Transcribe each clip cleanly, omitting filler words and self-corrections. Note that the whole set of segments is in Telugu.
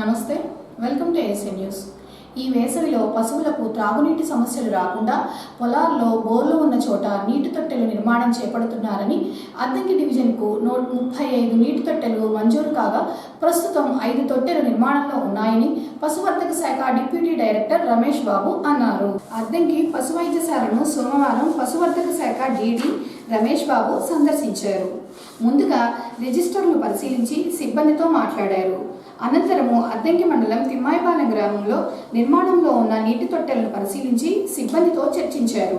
నమస్తే, వెల్కమ్ టు ఏఎస్ఏ న్యూస్. ఈ వేసవిలో పశువులకు త్రాగునీటి సమస్యలు రాకుండా పొలాల్లో బోర్లు ఉన్న చోట నీటి తొట్టెలు నిర్మాణం చేపడుతున్నారని అద్దంకి డివిజన్కు 35 నీటి తొట్టెలు మంజూరు కాగా ప్రస్తుతం 5 తొట్టెలు నిర్మాణంలో ఉన్నాయని పశువర్ధక శాఖ డిప్యూటీ డైరెక్టర్ రమేష్ బాబు అన్నారు. అద్దంకి పశు వైద్యశాలను సోమవారం పశువర్ధక శాఖ డీడీ రమేష్ బాబు సందర్శించారు. ముందుగా రిజిస్టర్లు పరిశీలించి సిబ్బందితో మాట్లాడారు. అనంతరము అద్దంకి మండలం తిమ్మాయిపాలెం గ్రామంలో నిర్మాణంలో ఉన్న నీటి తొట్టెలను పరిశీలించి సిబ్బందితో చర్చించారు.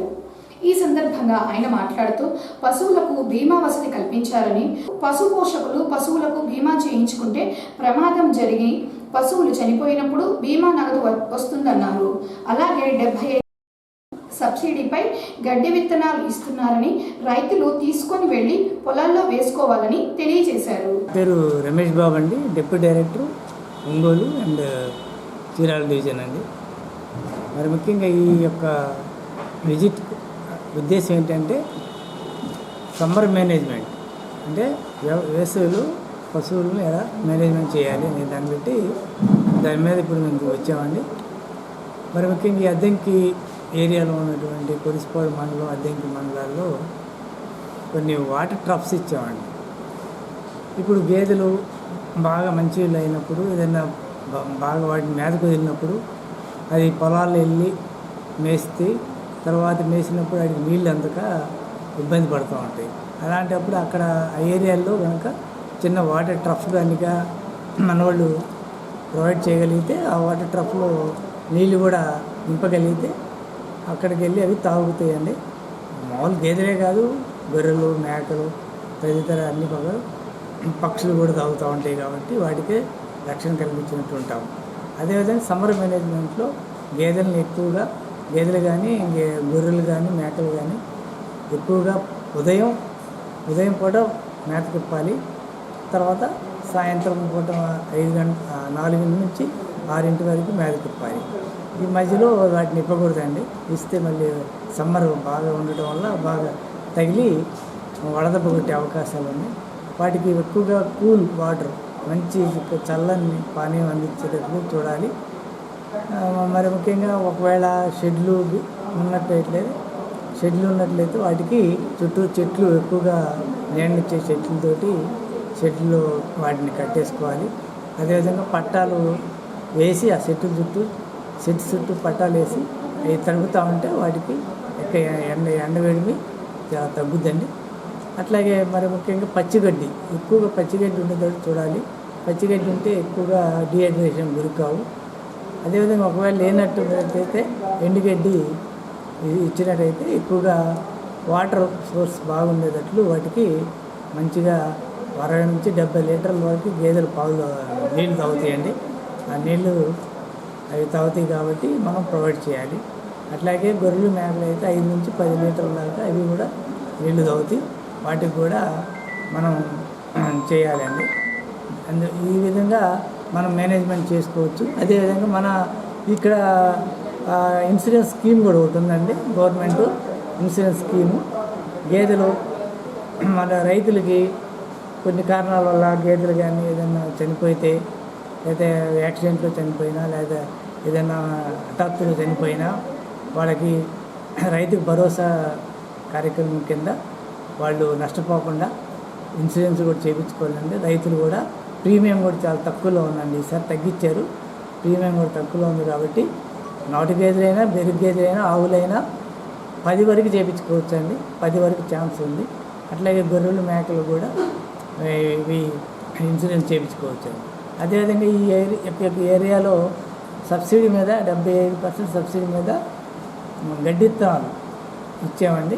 ఈ సందర్భంగా ఆయన మాట్లాడుతూ పశువులకు బీమా వసతి కల్పించారని, పశు పోషకులు పశువులకు బీమా చేయించుకుంటే ప్రమాదం జరిగి పశువులు చనిపోయినప్పుడు బీమా నగదు వస్తుందన్నారు. అలాగే 75 సబ్సిడీపై గడ్డి విత్తనాలు ఇస్తున్నారని రైతులు తీసుకొని వెళ్లి పొలాల్లో వేసుకోవాలని తెలియజేశారు. పేరు రమేష్ బాబు అండి, deputy director Ongole and Chirala division అండి. మరి ముఖ్యంగా ఈ యొక్క విజిట్ ఉద్దేశం ఏంటంటే సమ్మర్ మేనేజ్మెంట్, అంటే వేసవిలో పశువులను ఎలా మేనేజ్మెంట్ చేయాలి అనే దాన్ని బట్టి దాని మీద ఇప్పుడు మేము వచ్చామండి. మరి ముఖ్యంగా ఈ అద్దంకి ఏరియాలో ఉన్నటువంటి కొరిసిపాడు మండలం, అద్దంకి మండలాల్లో కొన్ని వాటర్ ట్రప్స్ ఇచ్చామండి. ఇప్పుడు గేదెలు బాగా మంచిగా అయినప్పుడు, ఏదైనా బాగా వాటిని మేతకు వదిలినప్పుడు అది పొలాల్లో వెళ్ళి మేస్తే తర్వాత మేసినప్పుడు వాటికి నీళ్ళు అందక ఇబ్బంది పడుతూ ఉంటాయి. అలాంటప్పుడు అక్కడ ఆ ఏరియాల్లో కనుక చిన్న వాటర్ ట్రఫ్ కనుక మన వాళ్ళు ప్రొవైడ్ చేయగలిగితే ఆ వాటర్ ట్రఫ్లో నీళ్ళు కూడా నింపగలిగితే అక్కడికి వెళ్ళి అవి తాగుతాయండి. మామూలు గేదెలే కాదు, గొర్రెలు, మేకలు, తదితర అన్ని పక్షులు కూడా తాగుతూ ఉంటాయి. కాబట్టి వాటికే రక్షణ కల్పించినట్టు ఉంటాము. అదేవిధంగా సమ్మర్ మేనేజ్మెంట్లో గేదెలు కానీ గొర్రెలు కానీ మేకలు కానీ ఎక్కువగా ఉదయం పూట మేత తిప్పాలి. తర్వాత సాయంత్రం పూట 4 నుంచి 6 వరకు మేత తిప్పాలి. ఈ మధ్యలో వాటిని ఇప్పకూడదండి. ఇస్తే మళ్ళీ సమ్మర్ బాగా ఉండటం వల్ల బాగా తగిలి వడదెబ్బ కొట్టే అవకాశాలు ఉన్నాయి. వాటికి ఎక్కువగా కూల్ వాటర్, మంచి చల్లని పానీయం అందించేటట్లు చూడాలి. మరి ముఖ్యంగా ఒకవేళ షెడ్లు ఉన్నట్లయితే వాటికి చుట్టూ చెట్లు, ఎక్కువగా నీడనిచ్చే షెడ్లో వాటిని కట్టేసుకోవాలి. అదేవిధంగా పట్టాలు వేసి ఆ షెడ్ చుట్టూ పట్టాలు వేసి అవి తడుపుతూ ఉంటే వాటికి ఎండవేడిమి చాలా తగ్గుద్దండి. అట్లాగే మరి ముఖ్యంగా ఎక్కువగా పచ్చిగడ్డి ఉండేటట్టు చూడాలి. పచ్చిగడ్డి ఉంటే ఎక్కువగా డిహైడ్రేషన్ గురికావు. అదేవిధంగా ఒకవేళ లేనట్టయితే ఎండుగడ్డి ఇచ్చినట్టయితే ఎక్కువగా వాటర్ సోర్స్ బాగుండేటట్లు వాటికి మంచిగా 60 నుంచి 70 లీటర్ల వరకు గేదెలు నీళ్ళు తాగుతాయండి. ఆ నీళ్ళు అవి తాగుతాయి కాబట్టి మనం ప్రొవైడ్ చేయాలి. అట్లాగే గొర్రెలు, మేకలు అయితే 5 నుంచి 10 లీటర్ల దాకా అవి కూడా నీళ్లు తాగుతాయి. వాటికి కూడా మనం చేయాలండి. ఈ విధంగా మనం మేనేజ్మెంట్ చేసుకోవచ్చు. అదేవిధంగా మన ఇక్కడ ఇన్సూరెన్స్ స్కీమ్ కూడా ఒకటి ఉందండి. Government insurance scheme. గేదెలు మన రైతులకి కొన్ని కారణాల వల్ల గేదెలు కానీ ఏదైనా చనిపోతే, లేదా యాక్సిడెంట్లో చనిపోయినా, లేదా ఏదైనా హఠాత్తుగా చనిపోయినా వాళ్ళకి రైతుకు భరోసా కార్యక్రమం కింద వాళ్ళు నష్టపోకుండా ఇన్సూరెన్స్ కూడా చేయించుకోవాలండి. రైతులు కూడా ప్రీమియం కూడా చాలా తక్కువలో ఉందండి. ఈసారి తగ్గించారు. ప్రీమియం కూడా తక్కువలో ఉంది కాబట్టి నాటు గేదెలైనా, బెరుగు గేదెలైనా, ఆవులైనా 10 వరకు చేయించుకోవచ్చు అండి. 10 వరకు ఛాన్స్ ఉంది. అట్లాగే గొర్రెలు, మేకలు కూడా ఇవి ఇన్సూరెన్స్ చేయించుకోవచ్చు అండి. అదేవిధంగా ఈ ఏరియాలో సబ్సిడీ మీద 75% సబ్సిడీ మీద గడ్డి విత్తనాలు ఇచ్చామండి.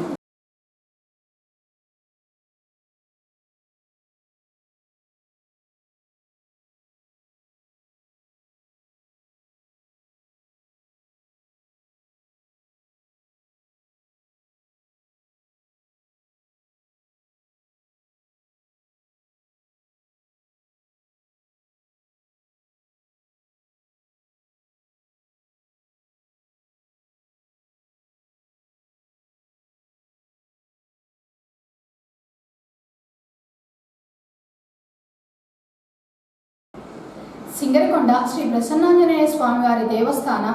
సింగరకొండ శ్రీ ప్రసన్నాంజనేయ స్వామివారి దేవస్థాన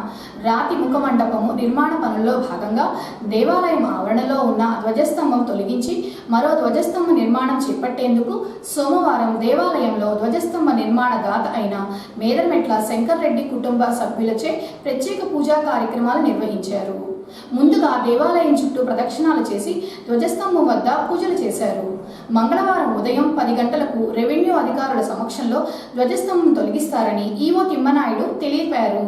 రాతి ముఖ మండపము నిర్మాణ పనుల్లో భాగంగా దేవాలయం ఆవరణలో ఉన్న ధ్వజస్తంభం తొలగించి మరో ధ్వజస్తంభ నిర్మాణం చేపట్టేందుకు సోమవారం దేవాలయంలో ధ్వజస్తంభ నిర్మాణ దాత అయిన మేదర్మెట్ల శంకర్ రెడ్డి కుటుంబ సభ్యులచే ప్రత్యేక పూజా కార్యక్రమాలు నిర్వహించారు. ముందుగా దేవాలయం చుట్టూ ప్రదక్షిణాలు చేసి ధ్వజస్తంభం వద్ద పూజలు చేశారు. మంగళవారం ఉదయం 10 గంటలకు రెవెన్యూ అధికారుల సమక్షంలో ధ్వజస్తంభం తొలగిస్తారని ఈవో తిమ్మనాయుడు తెలిపారు.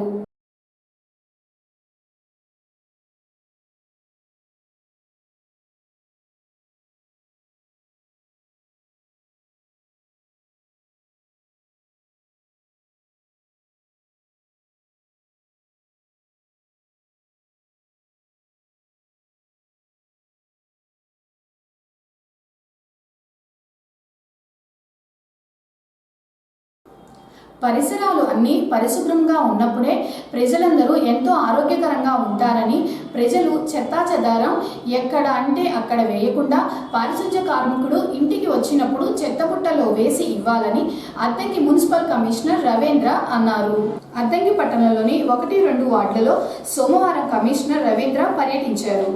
పరిసరాలు అన్నీ పరిశుభ్రంగా ఉన్నప్పుడే ప్రజలందరూ ఎంతో ఆరోగ్యకరంగా ఉంటారని, ప్రజలు చెత్తాచెదారం ఎక్కడ అంటే అక్కడ వేయకుండా పారిశుధ్య కార్మికుడు ఇంటికి వచ్చినప్పుడు చెత్తబుట్టలో వేసి ఇవ్వాలని అద్దంకి మున్సిపల్ కమిషనర్ రవీంద్ర అన్నారు. అద్దంకి పట్టణంలోని 1-2 వార్డులలో సోమవారం కమిషనర్ రవీంద్ర పర్యటించారు.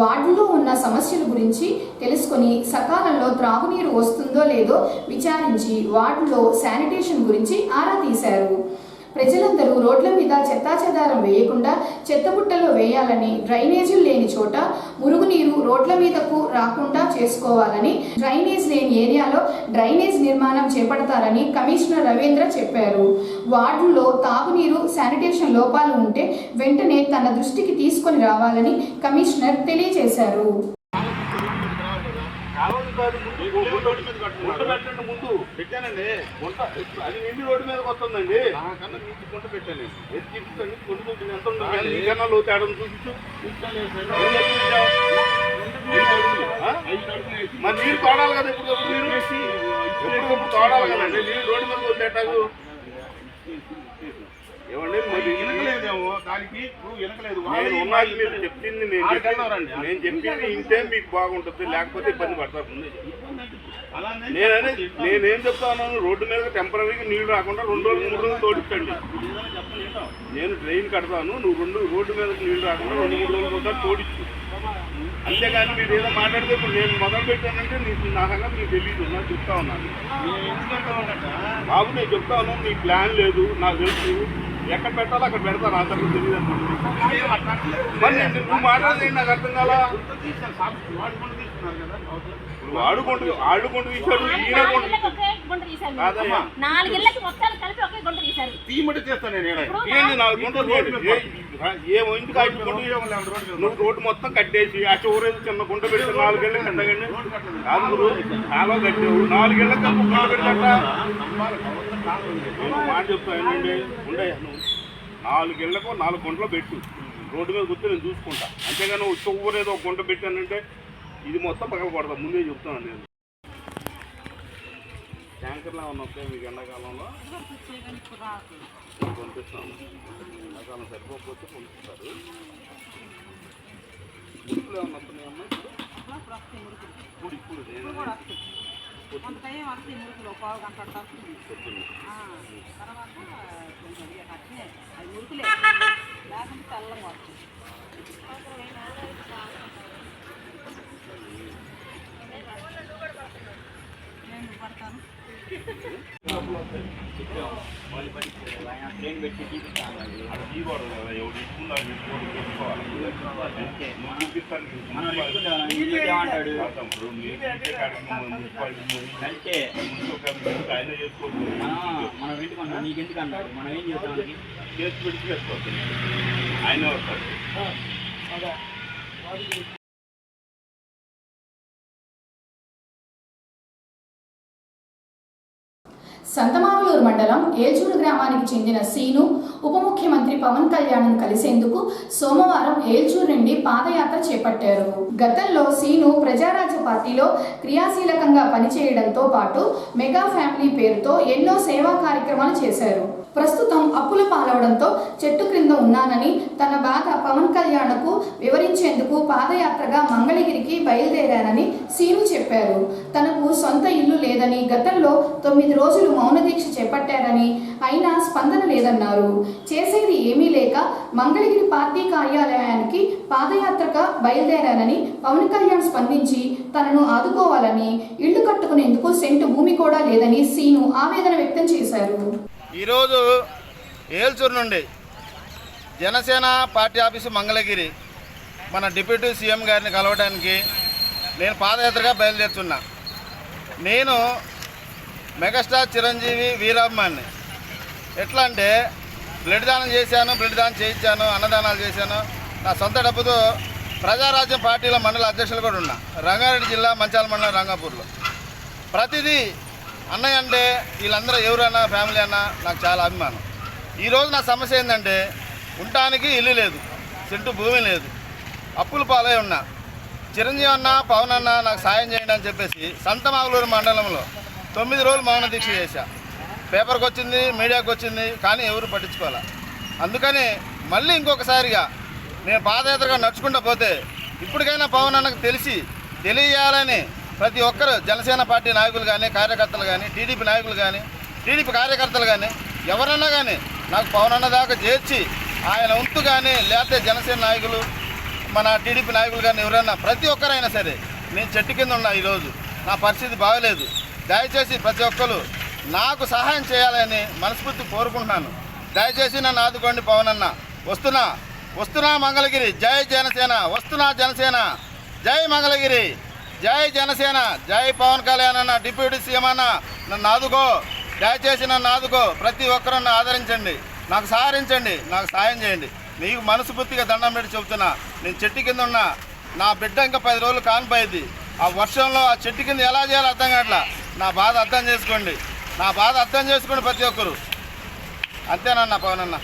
వార్డులో ఉన్న సమస్యల గురించి తెలుసుకొని సకాలంలో త్రాగునీరు వస్తుందో లేదో విచారించి వార్డులో శానిటేషన్ గురించి ఆరా తీశారు. ప్రజలందరూ రోడ్ల మీద చెత్తాచెదారం వేయకుండా చెత్తబుట్టలో వేయాలని, డ్రైనేజీలు లేని చోట మురుగునీరు రోడ్ల మీదకు రాకుండా చేసుకోవాలని, డ్రైనేజ్ లేని ఏరియాలో డ్రైనేజ్ నిర్మాణం చేపడతారని కమిషనర్ రవీంద్ర చెప్పారు. వార్డుల్లో తాగునీరు, శానిటేషన్ లోపాలు ఉంటే వెంటనే తన దృష్టికి తీసుకొని రావాలని కమిషనర్ తెలియజేశారు. ముందు పెట్టానండి గుంట, అది నిండి రోడ్డు మీదకి వస్తుందండి. నాకన్నా మీకు గుంట పెట్టాను, ఎత్తించండి గుంట ఎంత ఉందో లో తేడా చూపించు. మరి నీరు తోడాలి కదా, ఎప్పుడు తోడాలి కదండి. నీరు రోడ్డు మీద వదిలేటాకు ఏమండి, మరి వినకలేదేమో దానికి వినకలేదు. మీరు చెప్పింది నేను చెప్పింది ఇంటే మీకు బాగుంటుంది, లేకపోతే ఇబ్బంది పడతారు. నేనేం చెప్తాను, రోడ్డు మీద టెంపరీగా నీళ్లు రాకుండా 2 రోజులు 3 రోజులు తోడించండి. నేను డ్రైన్ కడతాను, నువ్వు రోడ్డు మీద నీళ్లు రాకుండా 2-3 రోజులు తోడించు. అంతేగాని మీరు ఏదో మాట్లాడితే ఇప్పుడు నేను మొదలు పెట్టానంటే నా సంగతి మీకు తెలియదు. నాకు చెప్తా ఉన్నాను బాబు, నేను చెప్తా ఉన్నాను. నీ ప్లాన్ లేదు నాకు తెలుసు, ఎక్కడ పెట్టాలో అక్కడ పెడతాను, అంతకు తెలియదు అనుకుంటుంది. మరి నువ్వు మాట్లాడేది నాకు అర్థం కాలా. ఆడుకుంటూ తీశాడు, ఈయన తీయమంటే చేస్తాను నేను. ఏంటి 4 గుంటలు ఏమో ఇంటికి 5 గుంటలు నువ్వు రోడ్డు మొత్తం కట్టేసి ఆ చివరేసి చిన్న గుంట పెట్టి 4 ఏళ్ళకి కట్టగండి. కాదు చాలా కట్టావు, 4 ఏళ్ళకి గుంట పెట్టాట. మాట చెప్తా ఏంటండి, ఉండే నువ్వు 4 ఏళ్ళకు 4 గుంటలు పెట్టు, రోడ్డు మీద కూర్చొని నేను చూసుకుంటా. అంతేగాని చివరేదో ఒక గుంట పెట్టానంటే ఇది మొత్తం పగల పడతాం. ముందే చెప్తాను నేను. ట్యాంకర్లా ఉన్నప్పుడు మీకు ఎండాకాలంలో పంపిస్తాను, ఎండాకాలం సరిపోకపోతే పంపిస్తారు. మురుకులు ఏమన్నా వస్తున్నాయమ్మా ఇప్పుడు? ఇప్పుడు నీకెందుకన్నాడు, మనం ఏం చేస్తాం, చేసి పెట్టి చేసుకోవచ్చు. ఆయన వస్తారు. సంతమాగులూరు మండలం ఏల్చూరు గ్రామానికి చెందిన సీను ఉప ముఖ్యమంత్రి పవన్ కళ్యాణ్ను కలిసేందుకు సోమవారం ఏల్చూరు నుండి పాదయాత్ర చేపట్టారు. గతంలో సీను ప్రజారాజ్య పార్టీలో క్రియాశీలకంగా పనిచేయడంతో పాటు మెగా ఫ్యామిలీ పేరుతో ఎన్నో సేవా కార్యక్రమాలు చేశారు. ప్రస్తుతం అప్పుల పాలవడంతో చెట్టు క్రింద ఉన్నానని తన బాధ పవన్ కళ్యాణ్కు వివరించేందుకు పాదయాత్రగా మంగళగిరికి బయలుదేరానని సీను చెప్పారు. తనకు సొంత ఇల్లు లేదని, గతంలో 9 రోజులు మౌన దీక్ష చేపట్టారని, అయినా స్పందన లేదన్నారు. చేసేది ఏమీ లేక మంగళగిరి పార్టీ కార్యాలయానికి పాదయాత్రగా బయలుదేరానని, పవన్ కళ్యాణ్ స్పందించి తనను ఆదుకోవాలని, ఇళ్లు కట్టుకునేందుకు సెంటు భూమి కూడా లేదని సీను ఆవేదన వ్యక్తం చేశారు. ఈరోజు ఏల్చూరు నుండి జనసేన పార్టీ ఆఫీసు మంగళగిరి మన డిప్యూటీ సీఎం గారిని కలవడానికి నేను పాదయాత్రగా బయలుదేరుతున్నా. నేను మెగాస్టార్ చిరంజీవి వీరాభిమాన్ని. ఎట్లా అంటే బ్లడ్ దానం చేశాను, బ్లడ్ దానం చేయించాను, అన్నదానాలు చేశాను. నా సొంత డబ్బుతో ప్రజారాజ్యం పార్టీల మండల అధ్యక్షులు కూడా ఉన్నా. రంగారెడ్డి జిల్లా మంచాల మండలం రంగాపూర్లో. ప్రతిదీ అన్నయ్య అంటే వీళ్ళందరూ ఎవరన్నా ఫ్యామిలీ అన్నా నాకు చాలా అభిమానం. ఈరోజు నా సమస్య ఏంటంటే ఉండటానికి ఇల్లు లేదు, సెంటు భూమి లేదు, అప్పుల పాలై ఉన్నా. చిరంజీవి అన్న, పవన్ అన్న నాకు సాయం చేయండి అని చెప్పేసి సంతమాగులూరు మండలంలో 9 రోజులు మౌన దీక్ష చేశా. పేపర్కి వచ్చింది, మీడియాకి వచ్చింది, కానీ ఎవరు పట్టించుకోవాలి. అందుకని మళ్ళీ ఇంకొకసారిగా నేను పాదయాత్రగా నడుచుకుంటూ పోతే ఇప్పటికైనా పవన్ అన్నకు తెలియజేయాలని ప్రతి ఒక్కరు జనసేన పార్టీ నాయకులు కానీ, కార్యకర్తలు కానీ, టీడీపీ నాయకులు కానీ, టీడీపీ కార్యకర్తలు కానీ ఎవరన్నా కానీ నాకు పవన్ అన్న దాకా చేర్చి ఆయన వంతు కానీ, లేకపోతే జనసేన నాయకులు, మన టీడీపీ నాయకులు కానీ ఎవరన్నా ప్రతి ఒక్కరైనా సరే నేను చెట్టు కింద ఉన్నా. ఈరోజు నా పరిస్థితి బాగలేదు. దయచేసి ప్రతి ఒక్కరు నాకు సహాయం చేయాలని మనస్ఫూర్తి కోరుకుంటున్నాను. దయచేసి నన్ను ఆదుకోండి పవన్ అన్న. వస్తున్నా మంగళగిరి. జై జనసేన. వస్తున్నా జనసేన. జై మంగళగిరి. జై జనసేన. జై పవన్ కళ్యాణ్ అన్న, డిప్యూటీ సీఎం అన్న, నన్ను ఆదుకో. దయచేసి నన్ను ఆదుకో. ప్రతి ఒక్కరు నన్ను ఆదరించండి, నాకు సహకరించండి, నాకు సాయం చేయండి. నీకు మనస్ఫూర్తిగా దండం పెట్టి చెబుతున్నా. నేను చెట్టు కింద ఉన్నా. నా బిడ్డ ఇంకా 10 రోజులు కానిపోయింది. ఆ వర్షంలో ఆ చెట్టు కింద ఎలా చేయాలో అర్థం కావట్లా. నా బాధ అర్థం చేసుకోండి. నా బాధ అర్థం చేసుకోండి ప్రతి ఒక్కరు. అంతేనన్నా పవన్ అన్న.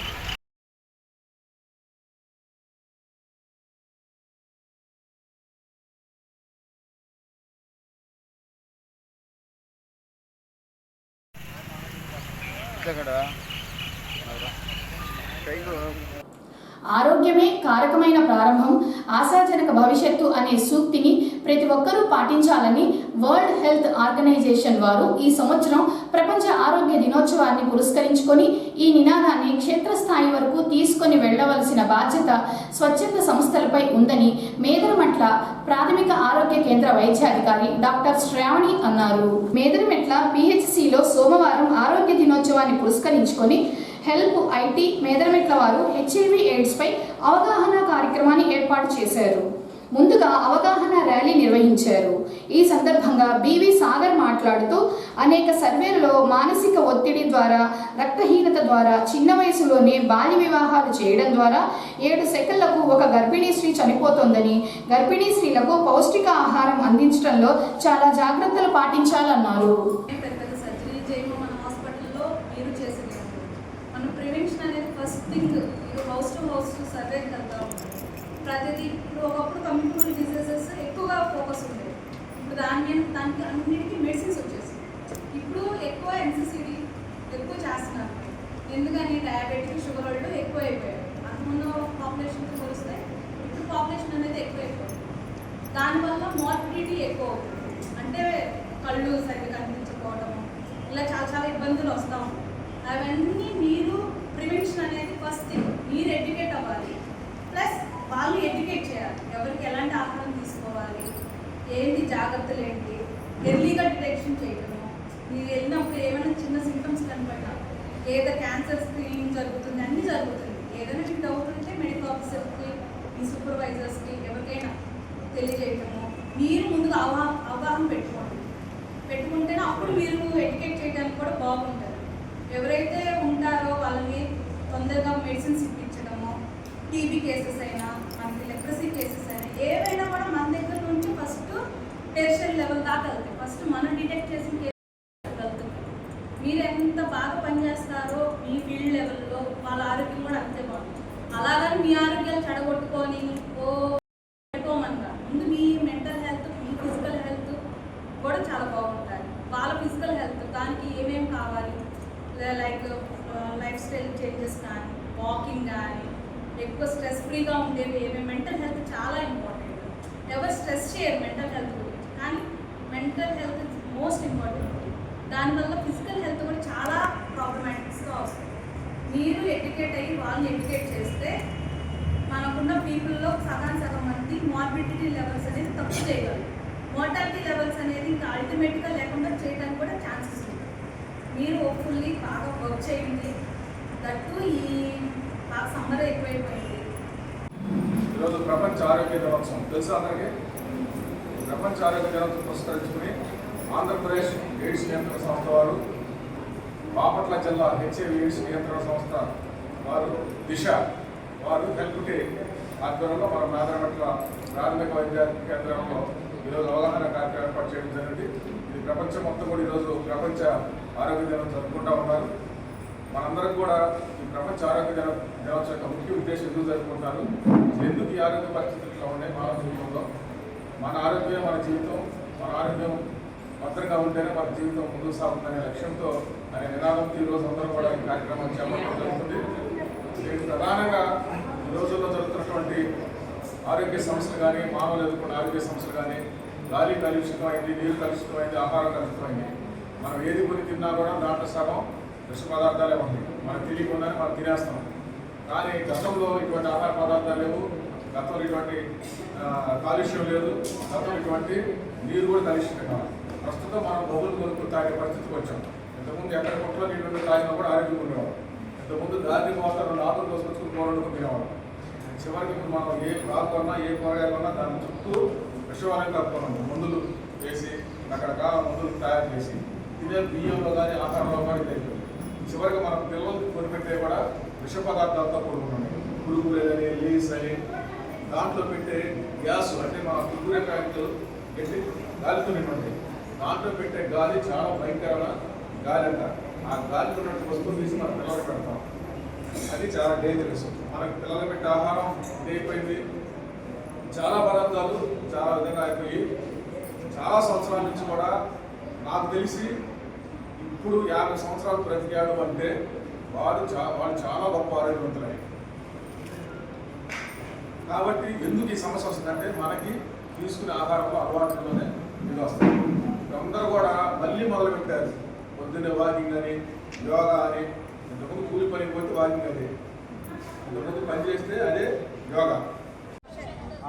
ఆరోగ్యమే కారకమైన ప్రారంభం, ఆశాజనక భవిష్యత్తు అనే సూక్తిని ప్రతి ఒక్కరూ పాటించాలని వరల్డ్ హెల్త్ ఆర్గనైజేషన్ వారు ఈ సంవత్సరం ప్రపంచ ఆరోగ్య దినోత్సవాన్ని పురస్కరించుకొని ఈ నినాదాన్ని క్షేత్రస్థాయి వరకు తీసుకొని వెళ్లవలసిన బాధ్యత స్వచ్ఛంద సంస్థలపై ఉందని మేదరమెట్ల ప్రాథమిక ఆరోగ్య కేంద్ర వైద్యాధికారి డాక్టర్ శ్రావణి అన్నారు. మేదరమెట్ల పిహెచ్సిలో సోమవారం ఆరోగ్య దినోత్సవాన్ని పురస్కరించుకొని హెల్ప్ ఐటీ మేదరమెట్ల వారు హెచ్ఐవి ఎయిడ్స్పై అవగాహన కార్యక్రమాన్ని ఏర్పాటు చేశారు. ముందుగా అవగాహన ర్యాలీ నిర్వహించారు. ఈ సందర్భంగా బివి సాగర్ మాట్లాడుతూ అనేక సర్వేలలో మానసిక ఒత్తిడి ద్వారా, రక్తహీనత ద్వారా, చిన్న వయసులోనే బాల్య వివాహాలు చేయడం ద్వారా 7 సెకన్లకు ఒక గర్భిణీ స్త్రీ చనిపోతోందని, గర్భిణీ స్త్రీలకు పౌష్టిక ఆహారం అందించడంలో చాలా జాగ్రత్తలు పాటించాలన్నారు. ప్రివెన్షన్ అనేది first thing. House to house సర్వేకి వెళ్తాం. ప్రతిదీ ఇప్పుడు ఒకప్పుడు కమ్యూనికబుల్ డిసీజెస్ ఎక్కువగా ఫోకస్ ఉండేది. ఇప్పుడు దానికి అన్నిటికీ మెడిసిన్స్ వచ్చేసాయి. ఇప్పుడు ఎక్కువ ఎన్సిసిడి ఎక్కువ చేస్తున్నారు. ఎందుకని డయాబెటిక్, షుగర్ వాళ్ళు ఎక్కువ అయిపోయారు. అంతకుముందు పాపులేషన్తో పోలిస్తే ఇప్పుడు పాపులేషన్ అనేది ఎక్కువ అయిపోయింది. దానివల్ల మార్బిడిటీ ఎక్కువ అవుతుంది. అంటే కళ్ళు సరిగ్గా కనిపించకపోవడము, ఇలా చాలా చాలా ఇబ్బందులు వస్తూ ఉంటాయి. అవన్నీ మీరు ప్రివెన్షన్ అనేది ఫస్ట్ థింగ్. మీరు ఎడ్యుకేట్ అవ్వాలి, ప్లస్ వాళ్ళు ఎడ్యుకేట్ చేయాలి. ఎవరికి ఎలాంటి ఆహారం తీసుకోవాలి, ఏంటి జాగ్రత్తలు ఏంటి, ఎర్లీగా డిటెక్షన్ చేయడము. మీరు వెళ్ళినప్పుడు ఏమైనా చిన్న సింటమ్స్ కనపడ్డా, లేదా క్యాన్సర్ స్క్రీనింగ్ జరుగుతుంది, అన్నీ జరుగుతుంది. ఏదైనా మీకు డౌట్ ఉంటే మెడికల్ ఆఫీసర్కి, మీ సూపర్వైజర్స్కి ఎవరికైనా తెలియజేయటము. మీరు ముందుగా అవగాహన పెట్టుకుంటేనే అప్పుడు మీరు ఎడ్యుకేట్ చేయడానికి కూడా బాగుంటుంది. ఎవరైతే ఉంటారో వాళ్ళని తొందరగా మెడిసిన్స్ ఇప్పించడము, టీబీ కేసెస్ అయినా, మనకి లెప్రసీ కేసెస్ అయినా, ఏవైనా కూడా మన దగ్గర నుంచి ఫస్ట్ టెర్షియరీ లెవెల్ దాకా వెళ్తాయి. ఫస్ట్ మనం డిటెక్ట్ చేసిన కేసెస్ వెళ్తాం. మీరు ఎంత బాగా పనిచేస్తారో మీ ఫీల్డ్ లెవెల్లో వాళ్ళ ఆరోగ్యం కూడా అంతే బాగుంటుంది. అలాగని మీ ఆరోగ్యాలు చెడగొట్టుకొని పెట్టుకోమన్నా ముందు మీ మెంటల్ హెల్త్, మీ ఫిజికల్ హెల్త్ కూడా చాలా బాగుంటుంది. వాళ్ళ ఫిజికల్ హెల్త్ దానికి ఏమేమి కావాలి, లైక్ లైఫ్ స్టైల్ చేంజెస్ కానీ వాకింగ్ కానీ ఎక్కువ స్ట్రెస్ ఫ్రీగా ఉండేవి ఏమి మెంటల్ హెల్త్ చాలా ఇంపార్టెంట్. ఎవరు స్ట్రెస్ చేయరు మెంటల్ హెల్త్ గురించి, కానీ mental health is most important. దానివల్ల ఫిజికల్ హెల్త్ కూడా చాలా ప్రాబ్లమాటిక్స్గా వస్తుంది. మీరు ఎడ్యుకేట్ అయ్యి వాళ్ళని ఎడ్యుకేట్ చేస్తే మనకున్న పీపుల్లో సగం మంది మార్బిడిటీ లెవెల్స్ అనేది తక్కువ చేయగలరు. మోర్టాలిటీ లెవెల్స్ అనేది ఇంకా అల్టిమేట్గా లేకుండా చేయడానికి కూడా ఛాన్సెస్ ఉంది. మీరు హోప్ఫుల్లీ బాగా వర్క్ చేయండి. దట్టు ఈ బాగా సమ్మర్ ఎక్కువైపోయింది. ఈరోజు ప్రపంచ ఆరోగ్య దినోత్సవం తెలుసు అందరికీ. ప్రపంచ ఆరోగ్య దినోత్సవం పురస్కరించుకుని ఆంధ్రప్రదేశ్ ఎయిడ్స్ నియంత్రణ సంస్థ వారు, బాపట్ల జిల్లా హెచ్ఐవి ఎయిడ్స్ నియంత్రణ సంస్థ వారు, దిశ వారు హెల్ప్ డే ఆధ్వర్యంలో మన మేదరమెట్ల ప్రాథమిక వైద్య కేంద్రంలో ఈరోజు అవగాహన కార్యక్రమం ఏర్పాటు చేయడం జరిగింది. ఇది ప్రపంచం మొత్తం కూడా ఈరోజు ప్రపంచ ఆరోగ్య దినం జరుపుకుంటూ ఉన్నారు. మనందరం కూడా ఈ ప్రపంచ ఆరోగ్య దినోత్సవం యొక్క ముఖ్య ఉద్దేశం ఎందుకు జరుపుకుంటారు, ఎందుకు ఈ ఆరోగ్య పరిస్థితుల్లో ఉన్నాయి మానవ జీవితంలో, మన ఆరోగ్యం మన జీవితం, మన ఆరోగ్యం భద్రంగా ఉంటేనే మన జీవితం ముందుకు సాగుతుందనే లక్ష్యంతో అనే నినాదంతో ఈరోజు అందరూ కూడా ఈ కార్యక్రమం చేపట్టడం జరుగుతుంది. దీనికి ప్రధానంగా ఈ రోజుల్లో జరుగుతున్నటువంటి ఆరోగ్య సమస్యలు కానీ, మానవులు ఎదుర్కొన్న ఆరోగ్య సమస్యలు కానీ, గాలి కలుషితమైంది, నీరు కలుషితమైంది, ఆహారం కలుషితమైంది. మనం ఏది కొని తిన్నా కూడా దాంట్లో సగం విష పదార్థాలే ఉంటాయి. మనకు తెలియకుండానే మనం తినేస్తాం. కానీ గతంలో ఇటువంటి ఆహార పదార్థాలు లేవు, గతంలో ఇటువంటి కాలుష్యం లేదు, గతంలో ఇటువంటి నీరు కూడా కలుషితం కాదు. ప్రస్తుతం మనం బొగ్గులు కొనుక్కుని తాగే పరిస్థితికి వచ్చాం. ఇంతకుముందు ఎక్కడ కొట్లో నీళ్ళు తాగినా కూడా ఆరోగ్యం ఉండేవాడు. ఇంతకుముందు గాలి మాత్రం 2 ఆకులు దోసుకొచ్చుకుని కూరడుకు తినేవాడు. చివరికి ఇప్పుడు మనం ఏ ఆకు కొన్నా, ఏ కూరగాయలు కొన్నా దాని చుట్టూ విషవాలను కలుపుకున్నాం. మందులు వేసి, రకరకాల మందులు తయారు చేసి, ఇదే బియ్యంలో కానీ ఆహారంలో కానీ తెలియదు. చివరికి మనం పిల్లలు కొనిపెట్టే కూడా విష పదార్థాలతో కూడుకున్నాయి. పురుగులు అని, లీస్ అని, దాంట్లో పెట్టే గ్యాస్ అంటే మన కుర్కురే ప్యాకెట్లు పెట్టి గాలితో నిండి దాంట్లో పెట్టే గాలి చాలా భయంకరమైన గాలి అంట. ఆ గాలితో వస్తువులు తీసి మన పిల్లలు పెడతాం. అది చాలా డేంజరస్. మనకు పిల్లలు పెట్టే ఆహారం అయిపోయింది. చాలా పదార్థాలు చాలా విధంగా అయిపోయి చాలా సంవత్సరాల నుంచి కూడా నాకు తెలిసి ఇప్పుడు 50 సంవత్సరాలు బ్రతికాడు అంటే వాళ్ళు చాలా గొప్ప ఆరోగ్యవంతులై. కాబట్టి ఎందుకు ఈ సమస్య వస్తుందంటే మనకి తీసుకునే ఆహారంలో అలవాట్లోనే ఇది వస్తుంది. అందరూ కూడా మళ్ళీ మొదలుపెట్టారు. పొద్దున్నే వాకింగ్ అని, యోగా అని. ఇంతకుముందు కూలి పనికి పోతే వాకింగ్ అది, ఇంతకుముందు పని చేస్తే అదే యోగా.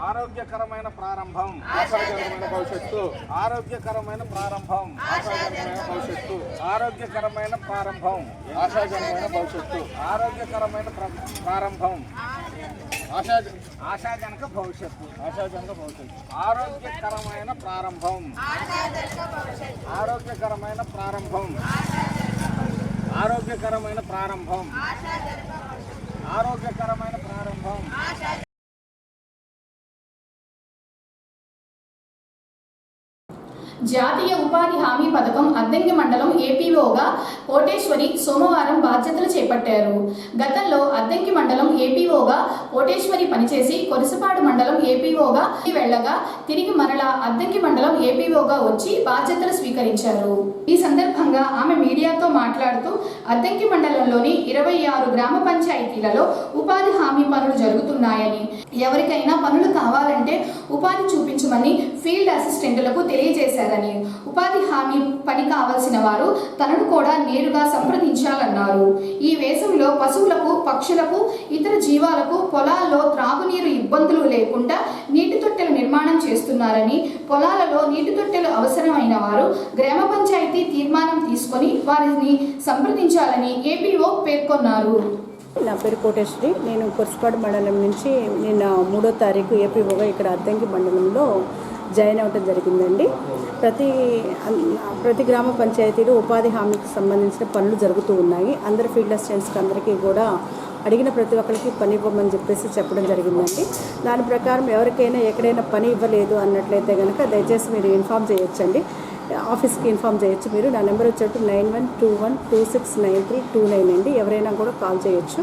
ఆరోగ్యకరమైన ప్రారంభం, ఆశాజనకమైన భవిష్యత్తు. ఆరోగ్యకరమైన ప్రారంభం, ఆశాజనకమైన భవిష్యత్తు. ఆరోగ్యకరమైన ప్రారంభం, ఆశాజనకమైన భవిష్యత్తు. ఆరోగ్యకరమైన ప్రారంభం, ఆశాజనక భవిష్యత్తు. ఆశాజనక భవిష్యత్తు. ఆరోగ్యకరమైన ప్రారంభం, ఆరోగ్యకరమైన ప్రారంభం, ఆరోగ్యకరమైన ప్రారంభం, ఆరోగ్యకరమైన ప్రారంభం. జాతీయ ఉపాధి హామీ పథకం అద్దంకి మండలం ఏపీఓగా కోటేశ్వరి సోమవారం బాధ్యతలు చేపట్టారు. గతంలో అద్దంకి మండలం ఏపీఓగా కోటేశ్వరి పనిచేసి కొరసపాడు మండలం ఏపీఓగా వెళ్లగా తిరిగి మరలా అద్దంకి మండలం ఏపీఓగా వచ్చి బాధ్యతలు స్వీకరించారు. ఈ సందర్భంగా ఆమె మీడియాతో మాట్లాడుతూ అద్దంకి మండలంలోని 26 గ్రామ పంచాయతీలలో ఉపాధి హామీ పనులు జరుగుతున్నాయని, ఎవరికైనా పనులు కావాలంటే ఉపాధి చూపించమని ఫీల్డ్ అసిస్టెంట్లకు తెలియజేశారని, ఉపాధి హామీ పని కావలసిన వారు తనను కూడా నేరుగా సంప్రదించాలన్నారు. ఈ వేసవిలో పశువులకు, పక్షులకు, ఇతర జీవాలకు పొలాల్లో త్రాగునీరు ఇబ్బందులు లేకుండా నీటి తొట్టెలు నిర్మాణం చేస్తున్నారని, పొలాలలో నీటి తొట్టెలు అవసరమైన వారు గ్రామ పంచాయతీ తీర్మానం తీసుకొని వారిని సంప్రదించాలని ఏపీఓ పేర్కొన్నారు. నా పేరు కోటేశ్వరి. నేను కొరసపాడు మండలం నుంచి నిన్న 3వ తారీఖు ఏపీఓగా ఇక్కడ అద్దంకి మండలంలో జాయిన్ అవ్వడం జరిగిందండి. ప్రతి గ్రామ పంచాయతీలో ఉపాధి హామీకి సంబంధించిన పనులు జరుగుతూ ఉన్నాయి. అందరి ఫీల్డ్ అసిస్టెంట్స్కి అందరికీ కూడా అడిగిన ప్రతి ఒక్కరికి పని ఇవ్వమని చెప్పడం జరిగిందండి. దాని ప్రకారం ఎవరికైనా ఎక్కడైనా పని ఇవ్వలేదు అన్నట్లయితే కనుక దయచేసి మీరు ఇన్ఫామ్ చేయొచ్చండి. ఆఫీస్కి ఇన్ఫామ్ చేయొచ్చు. మీరు నా నెంబర్ వచ్చేట్టు 9121269329 అండి. ఎవరైనా కూడా కాల్ చేయొచ్చు.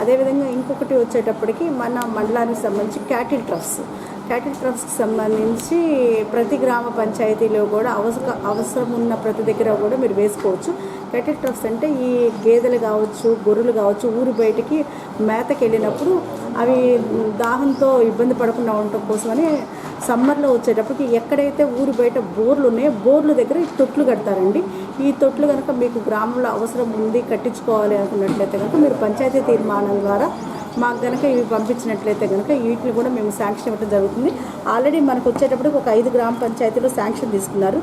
అదేవిధంగా ఇంకొకటి వచ్చేటప్పటికి మన మండలానికి సంబంధించి క్యాటిల్ ట్రఫ్స్కి సంబంధించి ప్రతి గ్రామ పంచాయతీలో కూడా అవసరం ఉన్న ప్రతి దగ్గర కూడా మీరు వేసుకోవచ్చు. కెటిల్ ట్రఫ్స్ అంటే ఈ గేదెలు కావచ్చు, గొర్రెలు కావచ్చు, ఊరు బయటికి మేతకి వెళ్ళినప్పుడు అవి దాహంతో ఇబ్బంది పడకుండా ఉండటం కోసమని సమ్మర్లో వచ్చేటప్పటికి ఎక్కడైతే ఊరు బయట బోర్లు ఉన్నాయో బోర్లు దగ్గర ఈ తొట్లు కడతారండి. ఈ తొట్లు కనుక మీకు గ్రామంలో అవసరం ఉంది కట్టించుకోవాలి అనుకున్నట్లయితే కనుక మీరు పంచాయతీ తీర్మానం ద్వారా మాకు కనుక ఇవి పంపించినట్లయితే కనుక వీటిని కూడా మేము శాంక్షన్ ఇవ్వడం జరుగుతుంది. ఆల్రెడీ మనకు వచ్చేటప్పుడు ఒక 5 గ్రామ పంచాయతీలో శాంక్షన్ తీసుకున్నారు.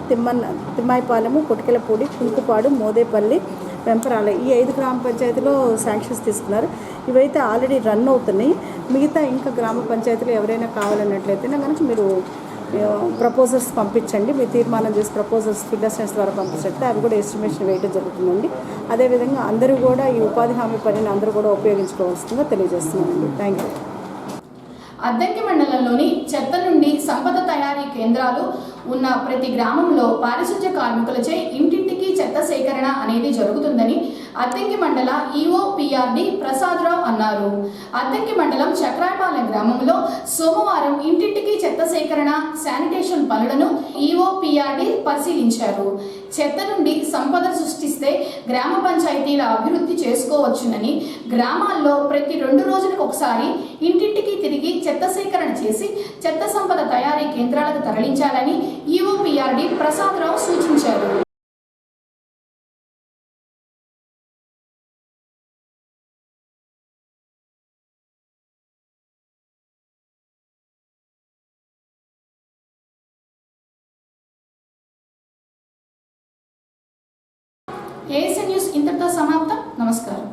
తిమ్మాయిపాలెము, కొటికెలపూడి, కుంకుపాడు, మోదేపల్లి, వెంపరాల ఈ 5 గ్రామ పంచాయతీలో శాంక్షన్స్ తీసుకున్నారు. ఇవైతే ఆల్రెడీ రన్ అవుతున్నాయి. మిగతా ఇంకా గ్రామ పంచాయతీలు ఎవరైనా కావాలన్నట్లయితే కనుక మీరు ప్రపోజల్స్ పంపించండి. మీ తీర్మానం చేసి ప్రపోజల్స్ ఫిల్లర్స్ ద్వారా పంపించినట్లయితే అవి కూడా ఎస్టిమేషన్ వేయడం జరుగుతుందండి. అదేవిధంగా అందరూ కూడా ఈ ఉపాధి హామీ పనిని అందరూ కూడా ఉపయోగించుకోవాల్సిందిగా తెలియజేస్తున్నానండి. Thank you. అద్దంకి మండలంలోని చెత్త నుండి సంపద తయారీ కేంద్రాలు ఉన్న ప్రతి గ్రామంలో పారిశుధ్య కార్మికులచే ఇంటింటికి చెత్త సేకరణ అనేది జరుగుతుందని అద్దంకి మండల ఈఓ పిఆర్డి ప్రసాదరావు అన్నారు. అద్దంకి మండలం చక్రాయపాలెం గ్రామంలో సోమవారం ఇంటింటికి చెత్త సేకరణ, శానిటేషన్ పనులను ఈఓ పిఆర్డి పరిశీలించారు. చెత్త నుండి సంపద సృష్టిస్తే గ్రామ పంచాయతీల అభివృద్ధి చేసుకోవచ్చునని, గ్రామాల్లో ప్రతి 2 రోజులకు ఒకసారి ఇంటింటికి తిరిగి చెత్త సేకరణ చేసి చెత్త సంపద తయారీ కేంద్రాలకు తరలించాలని ఈఓ పిఆర్డి ప్రసాదరావు సూచించారు. ఏఎస్ఎన్ న్యూస్ ఇంతటితో సమాప్తం. నమస్కారం.